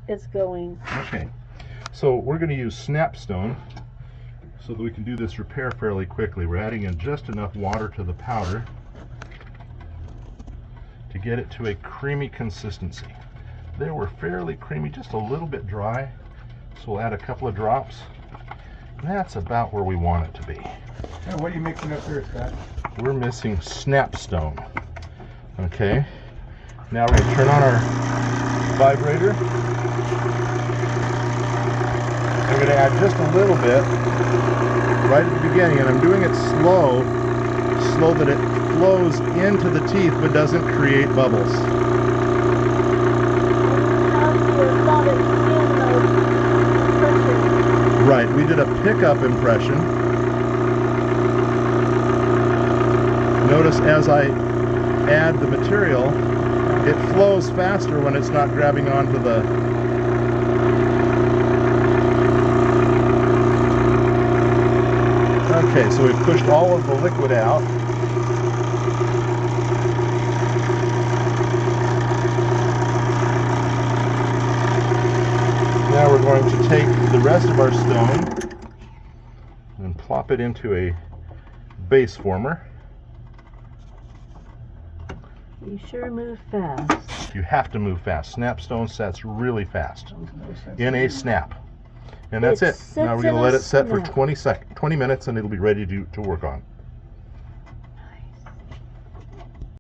it's going. Okay, so we're going to use Snapstone so that we can do this repair fairly quickly. We're adding in just enough water to the powder to get it to a creamy consistency. They were fairly creamy, just a little bit dry, so we'll add a couple of drops. And that's about where we want it to be. And what are you mixing up here, Scott? We're missing Snapstone. Okay, now we're going to turn on our vibrator. I'm going to add just a little bit right at the beginning, and I'm doing it slow that it flows into the teeth but doesn't create bubbles. Right, we did a pickup impression. Notice as I add the material, it flows faster when it's not grabbing onto the Okay, so we've pushed all of the liquid out. Now we're going to take the rest of our stone and plop it into a base former. You sure move fast. You have to move fast. Snapstone sets really fast in a snap. And that's it. Now we're going to let it set for 20 minutes and it'll be ready to work on.